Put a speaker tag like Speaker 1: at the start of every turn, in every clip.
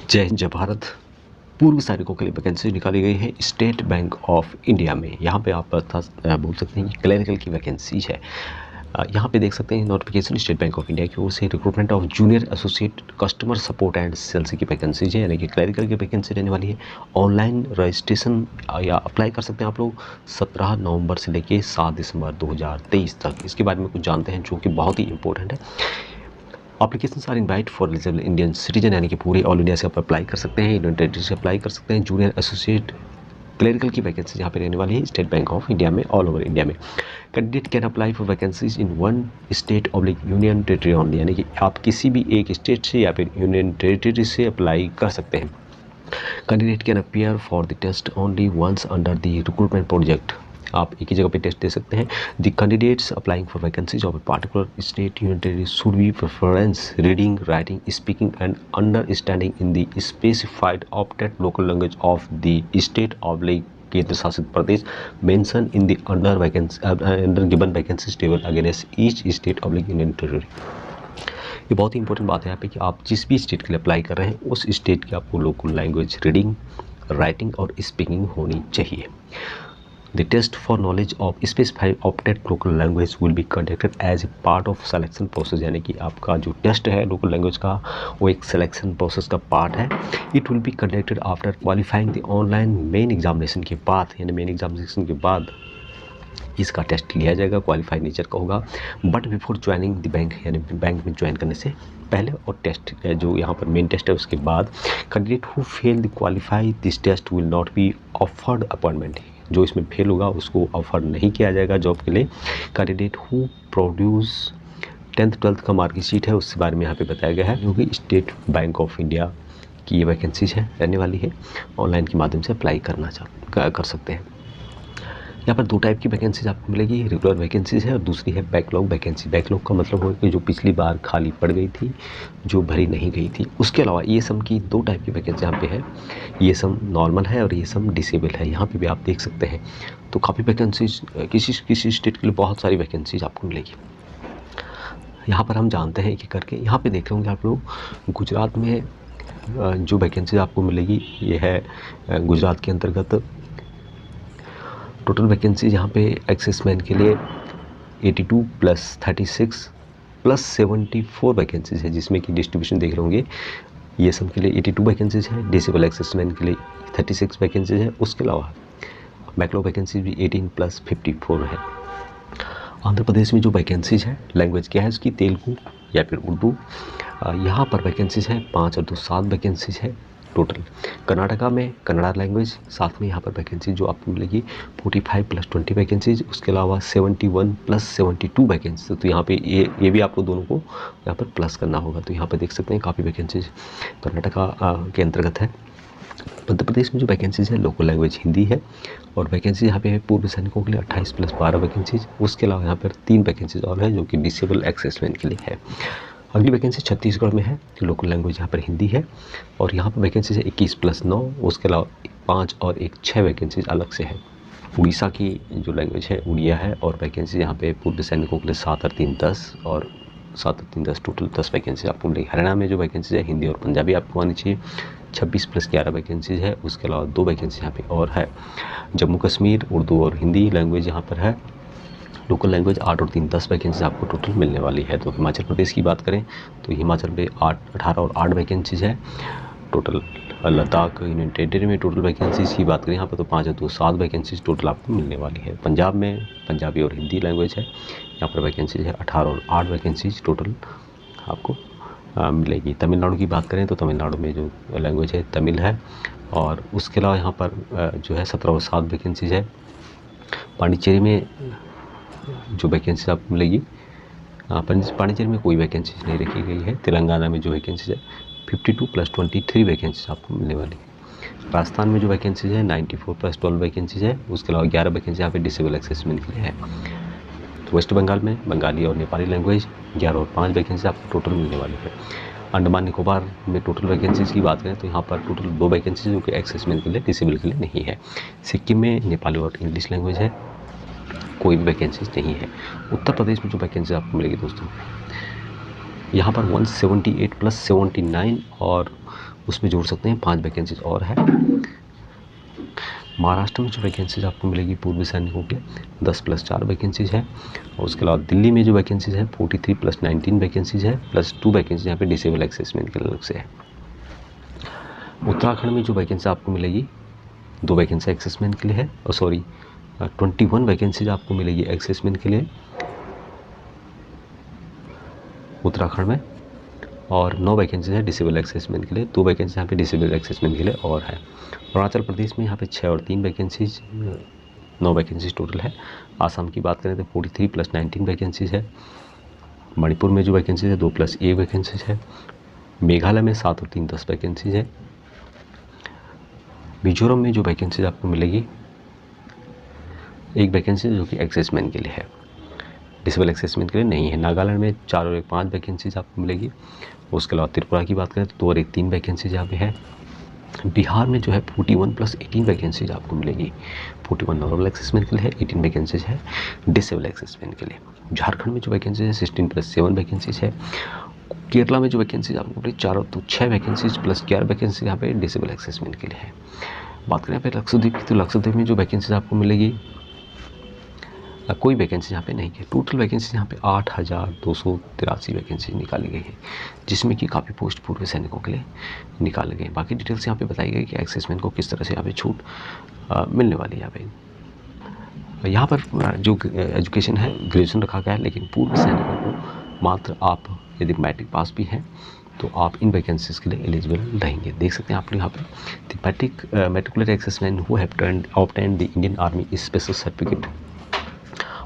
Speaker 1: जय हिंद, जय भारत। पूर्व सैनिकों के लिए वैकेंसी निकाली गई है स्टेट बैंक ऑफ इंडिया में। यहाँ पे आप बोल सकते हैं कि क्लरिकल की वैकेंसी है। यहाँ पे देख सकते हैं notification State Bank of India की ओर से recruitment of junior associate customer support and sales की वैकेंसी है, यानी कि क्लरिकल की वैकेंसी रहने वाली है। ऑनलाइन रजिस्ट्रेशन या अप्लाई कर सकते हैं आप लोग 17 नवंबर से लेके 7 दिसंबर 2023 तक। इसके बारे में कुछ जानते हैं जो कि बहुत ही इंपॉर्टेंट है। Applications are invite for eligible Indian citizen, यानी कि पूरे ऑल इंडिया से आप अप्लाई कर सकते हैं, इंडियन टेरिटरी से अप्लाई कर सकते हैं। जूनियर एसोसिएट क्लरिकल की वैकेंसी यहाँ पे रहने वाली है स्टेट बैंक ऑफ इंडिया में, ऑल ओवर इंडिया में। Candidate can apply for vacancies in one state oblique union territory only, यानी कि आप किसी भी एक स्टेट से या फिर यूनियन टेरिटरी से अप्लाई कर सकते हैं। Candidate can appear for the test only once under the recruitment project, आप एक ही जगह पे टेस्ट दे सकते हैं। The candidates applying for vacancies of a particular state union territory should be preference reading, writing, speaking and understanding in the specified opted local language of the state oblique केंद्र शासित प्रदेश mention in the under given vacancies table against each state oblique union territory. ये बहुत ही important बात है यहाँ पे कि आप जिस भी स्टेट के लिए अप्लाई कर रहे हैं उस स्टेट की आपको लोकल लैंग्वेज रीडिंग, राइटिंग और स्पीकिंग होनी चाहिए। The test for knowledge of specified opted local language will be conducted as a part of selection process, यानी कि आपका जो टेस्ट है लोकल लैंग्वेज का वो एक सिलेक्शन प्रोसेस का पार्ट है। It will be conducted after qualifying the online main examination के बाद, यानी मेन एग्जामिनेशन के बाद इसका टेस्ट लिया जाएगा, क्वालिफाइड नेचर का होगा। But before joining the bank, यानी बैंक में ज्वाइन करने से पहले, और टेस्ट जो यहाँ पर मेन टेस्ट है उसके बाद, candidate who fail the qualify this test will not be offered appointment, जो इसमें फेल होगा उसको ऑफर नहीं किया जाएगा जॉब के लिए। Candidate who produce 10th 12th का मार्कशीट है उसके बारे में यहाँ पे बताया गया है, क्योंकि स्टेट बैंक ऑफ इंडिया की ये वैकेंसीज है रहने वाली है, ऑनलाइन के माध्यम से अप्लाई कर सकते हैं। यहाँ पर दो टाइप की वैकेंसीज आपको मिलेगी, रेगुलर वैकेंसीज है और दूसरी है बैकलॉग वैकेंसी। बैकलॉग का मतलब हो कि जो पिछली बार खाली पड़ गई थी, जो भरी नहीं गई थी। उसके अलावा ये सम की दो टाइप की वैकेंसी यहाँ पे है, ये सम नॉर्मल है और ये सम डिसेबल है। यहाँ पे भी आप देख सकते हैं तो काफ़ी वैकेंसीज किसी स्टेट के लिए बहुत सारी वैकेंसीज आपको मिलेगी। यहाँ पर हम जानते हैं कि करके यहाँ पे देख रहे होंगे आप लोग, गुजरात में जो वैकेंसी आपको मिलेगी ये है गुजरात के अंतर्गत। टोटल वैकेंसी यहाँ पे एक्सेसमैन के लिए 82 + 36 + 74 वैकेंसीज है, जिसमें कि डिस्ट्रीब्यूशन देख रहे होंगे। ये सब के लिए 82 वैकेंसीज है, डिसेबल एक्सेसमैन के लिए 36 वैकेंसीज है। उसके अलावा बैकलॉग वैकेंसीज भी 18 + 54 है। आंध्र प्रदेश में जो वैकेंसीज है लैंग्वेज क्या है उसकी, तेलुगु या फिर उर्दू। यहाँ पर वैकेंसीज है 5 और 2 7 वैकेंसीज है टोटल। कर्नाटका में कन्नड़ा लैंग्वेज, साथ में यहाँ पर वैकेंसी जो आपको मिलेगी 45 + 20 वैकेंसीज। उसके अलावा 71 + 72 वैकेंसी। तो यहाँ पे ये भी आपको दोनों को यहाँ पर प्लस करना होगा। तो यहाँ पर देख सकते हैं काफ़ी वैकेंसीज कर्नाटका के अंतर्गत है। मध्य प्रदेश में जो वैकेंसीज है लोकल लैंग्वेज हिंदी है, और वैकेंसी यहाँ पे है पूर्व सैनिकों के लिए 28 + 12 वैकेंसीज। उसके अलावा यहाँ पर 3 वैकेंसीज और है जो कि डिसेबल एक्सेसमैन के लिए है। अगली वैकेंसी छत्तीसगढ़ में है, लोकल लैंग्वेज यहाँ पर हिंदी है, और यहाँ पर वैकेंसी है 21 + 9। उसके अलावा 5 और 1 6 वैकेंसीज अलग से है। उड़ीसा की जो लैंग्वेज है उड़िया है, और वैकेंसी यहाँ पे पूर्व सैनिकों के लिए 7 और 3 10 और 7 और 3 10 टोटल 10 वैकेंसी आपको मिलेगी। हरियाणा में जो वैकेंसी है हिंदी और पंजाबी आपको आनी चाहिए, 26 + 11 वैकेंसीज है। उसके अलावा 2 वैकेंसी यहाँ पे और है, जम्मू कश्मीर उर्दू और हिंदी लैंग्वेज यहाँ पर है। लोकल लैंग्वेज 8 और 3 10 वैकेंसीज आपको टोटल मिलने वाली है। तो हिमाचल प्रदेश की बात करें तो हिमाचल में 18 और 8 वैकेंसीज है टोटल। लद्दाख यूनियन टेरिटरी में टोटल वैकेंसीज की बात करें यहाँ पर तो 5 और 2 7 वैकेंसीज टोटल आपको मिलने वाली है। पंजाब में पंजाबी और हिंदी लैंग्वेज है, यहाँ पर वैकेंसीज है 18 और 8 वैकेंसीज टोटल आपको मिलेगी। तमिलनाडु की बात करें तो तमिलनाडु में जो लैंग्वेज है तमिल है, और उसके अलावा यहाँ पर जो है 17 और 7 वैकेंसीज है। पांडिचेरी में जो वैकेंसी आपको मिलेगी, पांडिचेरी में कोई वैकेंसी नहीं रखी गई है। तेलंगाना में जो वैकेंसी है 52 + 23 वैकेंसी आपको मिलने वाली है। राजस्थान में जो वैकेंसीज है 94 + 12 वैकेंसीज है। उसके अलावा 11 वैकेंसी यहाँ पे डिसेबल एक्सेसमेंट के लिए है। तो वेस्ट बंगाल में बंगाली और नेपाली लैंग्वेज 11 और 5 वैकेंसी आपको टोटल मिलने वाली है। अंडमान निकोबार में टोटल वैकेंसीज की बात करें तो यहाँ पर टोटल 2 वैकेंसी जो कि एक्सेसमेंट के लिए डिसेबल के लिए नहीं है। सिक्किम में नेपाली और इंग्लिश लैंग्वेज है, कोई भी वैकेंसीज नहीं है। उत्तर प्रदेश में जो वैकेंसी आपको मिलेगी दोस्तों, यहाँ पर 178 + 79 और उसमें जोड़ सकते हैं। 5 वैकेंसीज और है। महाराष्ट्र में जो वैकेंसीज आपको मिलेगी पूर्व सैनिकों के 10 + 4 वैकेंसीज है। और उसके अलावा दिल्ली में जो वैकेंसीज है 43 + 19 वैकेंसीज है, प्लस 2 वैकेंसी यहाँ पे डिसेबल एक्सेसमेंट के अलग से है। उत्तराखंड में जो वैकेंसी आपको मिलेगी 2 वैकेंसी एक्सेसमेंट के लिए है, और सॉरी 21 वैकेंसीज आपको मिलेगी एक्सेसमेंट के लिए उत्तराखंड में, और 9 वैकेंसी है डिसेबल एक्सेसमेंट के लिए। 2 वैकेंसी यहाँ पे डिसेबल एक्सेसमेंट के लिए और है। अरुणाचल प्रदेश में यहाँ पे 6 और 3 वैकेंसीज, 9 वैकेंसीज टोटल है। आसाम की बात करें तो 43 + 19 वैकेंसीज है। मणिपुर में जो वैकेंसीज है 2 + 1 वैकेंसीज है। मेघालय में 7 और 3 10 वैकेंसीज है। मिजोरम में जो वैकेंसीज आपको मिलेगी 1 वैकेंसी जो कि एक्सेसमेंट के लिए है, डिसेबल एक्सेसमेंट के लिए नहीं है। नागालैंड में 4 और 1 5 वैकेंसीज आपको मिलेगी। उसके अलावा त्रिपुरा की बात करें तो 2 और 1 3 वैकेंसीज यहाँ पे है। बिहार में जो है 41 + 18 वैकेंसीज आपको मिलेगी। 41 नॉर्मल एक्सेसमेंट के लिए है, 18 वैकेंसीज है डिसेबल एक्सेसमेंट के लिए। झारखंड में जो वैकेंसीज है 16 + 7 वैकेंसीज है। केरला में जो वैकेंसीज आपको मिलेगी 4 तो 6 वैकेंसीज प्लस 11 वैकेंसी यहाँ पे डिसेबल एक्सेसमेंट के लिए है। बात करें यहाँ पे लक्षद्वीप की, तो लक्षद्वीप में जो वैकेंसीज आपको मिलेगी कोई वैकेंसी यहाँ पे नहीं है। टोटल वैकेंसी यहाँ पे 8,283 वैकेंसी निकाली गई है, जिसमें कि काफ़ी पोस्ट पूर्व सैनिकों के लिए निकाले गए। बाकी डिटेल्स यहाँ पे बताई गई कि एक्सेसमेंट को किस तरह से यहाँ पे छूट मिलने वाली है। यहाँ पर जो एजुकेशन है ग्रेजुएशन रखा गया है, लेकिन पूर्व सैनिकों को मात्र आप यदि मैट्रिक पास भी हैं तो आप इन वैकेंसीज के लिए एलिजिबल रहेंगे। देख सकते हैं आप यहाँ पे मैट्रिकुलर एक्सेसमेंट who have obtained the Indian army special certificate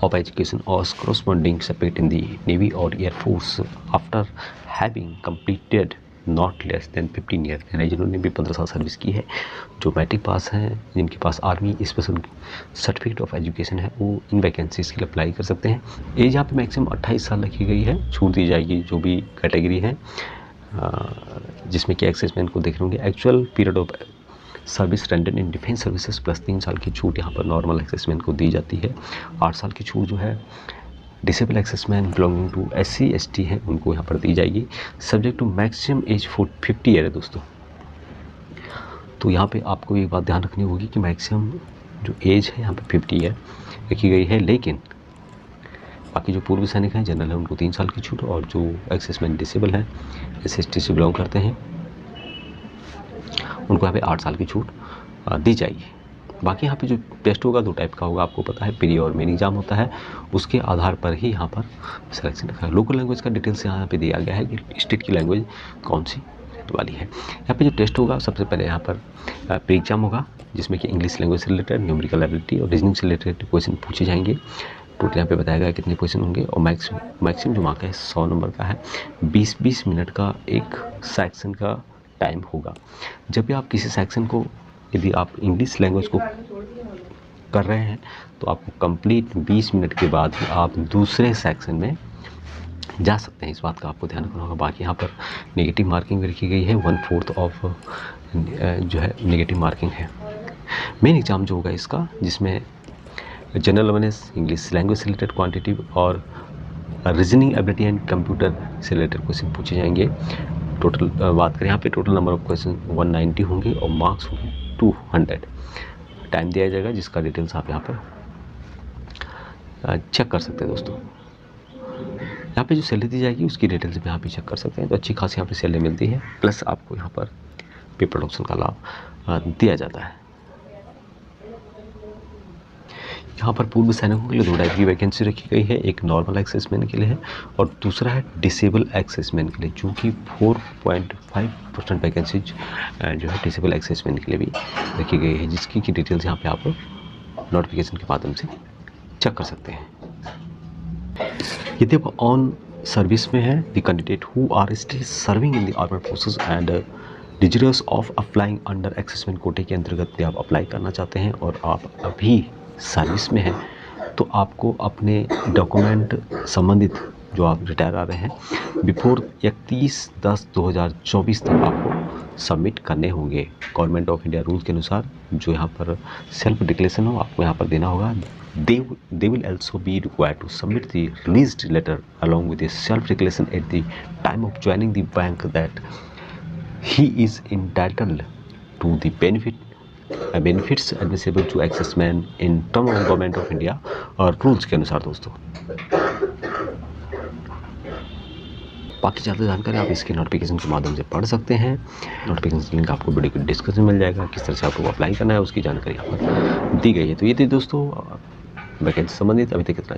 Speaker 1: of education or corresponding certificate in the Navy or Air Force after having completed not less than 15 years, यानी जिन्होंने भी 15 साल सर्विस की है, जो मैट्रिक पास हैं, जिनके पास army special certificate of education है, वो इन वैकेंसीज़ के लिए अप्लाई कर सकते हैं। एज यहाँ पे मैक्सिमम 28 साल रखी गई है। छूट दी जाएगी जो भी कैटेगरी है जिसमें कि एक्सेसमेंट को देख रहे होंगे। Actual period of service rendered in defence services plus 3 साल की छूट यहाँ पर नॉर्मल एक्सेसमेंट को दी जाती है। 8 साल की छूट जो है disable assessment belonging to SC ST हैं उनको यहाँ पर दी जाएगी। Subject to maximum age 50 year है दोस्तों। तो यहाँ पे आपको एक बात ध्यान रखनी होगी कि मैक्सिमम जो एज है यहाँ पे 50 ईयर रखी गई है, लेकिन बाकी जो पूर्व सैनिक हैं जनरल है उनको 3 साल की छूट, और जो एक्सेसमेंट डिसेबल है SC से बिलोंग करते हैं उनको यहाँ पे 8 साल की छूट दी जाएगी। बाकी यहाँ पे जो टेस्ट होगा 2 टाइप का होगा, आपको पता है प्री और मेन एग्जाम होता है, उसके आधार पर ही यहाँ पर सिलेक्शन रखा है। लोकल लैंग्वेज का डिटेल्स यहाँ पे दिया गया है कि स्टेट की लैंग्वेज कौन सी वाली है। यहाँ पे जो टेस्ट होगा सबसे पहले यहाँ पर प्री एग्जाम होगा, जिसमें कि इंग्लिश लैंग्वेज से रिलेटेड, न्यूमेरिकल एबिलिटी और रीजनिंग से रिलेटेड क्वेश्चन पूछे जाएंगे। टोटल यहाँ पे बताया गया कितने क्वेश्चन होंगे, और मैक्सिमम जो मार्क है 100 नंबर का है। 20-20 मिनट का एक सेक्शन का टाइम होगा। जब भी आप किसी सेक्शन को, यदि आप इंग्लिश लैंग्वेज को कर रहे हैं तो आपको कंप्लीट 20 मिनट के बाद ही आप दूसरे सेक्शन में जा सकते हैं। इस बात का आपको ध्यान रखना होगा। बाकी यहाँ पर नेगेटिव मार्किंग भी रखी गई है, 1/4 ऑफ जो है नेगेटिव मार्किंग है। मेन एग्ज़ाम जो होगा इसका, जिसमें जनरल अवेयरनेस, इंग्लिश लैंग्वेज से रिलेटेड क्वान्टिटी और रीजनिंग एबिलिटी एंड कंप्यूटर से रिलेटेड क्वेश्चन पूछे जाएंगे। टोटल बात करें यहाँ पे टोटल नंबर ऑफ क्वेश्चन 190 होंगे और मार्क्स होंगे 200। टाइम दिया जाएगा जिसका डिटेल्स आप यहाँ पर चेक कर सकते हैं दोस्तों। यहाँ पे जो सैलरी दी जाएगी उसकी डिटेल्स भी यहाँ पे चेक कर सकते हैं। तो अच्छी खासी यहाँ पे सैलरी मिलती है, प्लस आपको यहाँ पर पे प्रोडक्शन का लाभ दिया जाता है। यहाँ पर पूर्व सैनिकों के लिए 2 टाइप की वैकेंसी रखी गई है, एक नॉर्मल एक्सेसमेंट के लिए है और दूसरा है डिसेबल एक्सेसमेंट के लिए, जो कि 4.5% वैकेंसी जो है डिसेबल एक्सेसमेंट के लिए भी रखी गई है, जिसकी की डिटेल्स यहाँ पे आप नोटिफिकेशन के माध्यम से चेक कर सकते हैं। यदि आप ऑन सर्विस में है, the candidate who are still serving in the armed forces and desirous of applying under एक्सेसमेंट कोटे के अंतर्गत आप अप्लाई करना चाहते हैं और आप अभी सर्विस में है, तो आपको अपने डॉक्यूमेंट संबंधित जो आप रिटायर आ रहे हैं बिफोर 31/10/2024 तक आपको सबमिट करने होंगे। गवर्नमेंट ऑफ इंडिया रूल के अनुसार जो यहाँ पर सेल्फ डिक्लेरेशन हो आपको यहाँ पर देना होगा। They will also be required to submit the released letter along with a self declaration at the time of joining the bank that he is entitled to the benefits admissible to ex servicemen in term of government of India और rules के अनुसार दोस्तों। बाकी ज़्यादा जानकारी आप इसके notification के माध्यम से पढ़ सकते हैं। नोटिफिकेशन लिंक आपको वीडियो के डिस्क्रिप्शन में मिल जाएगा। किस तरह से आपको अप्लाई करना है उसकी जानकारी यहाँ पर दी गई है। तो ये थी दोस्तों वैकेंसी संबंधित अभी तक इतना ही।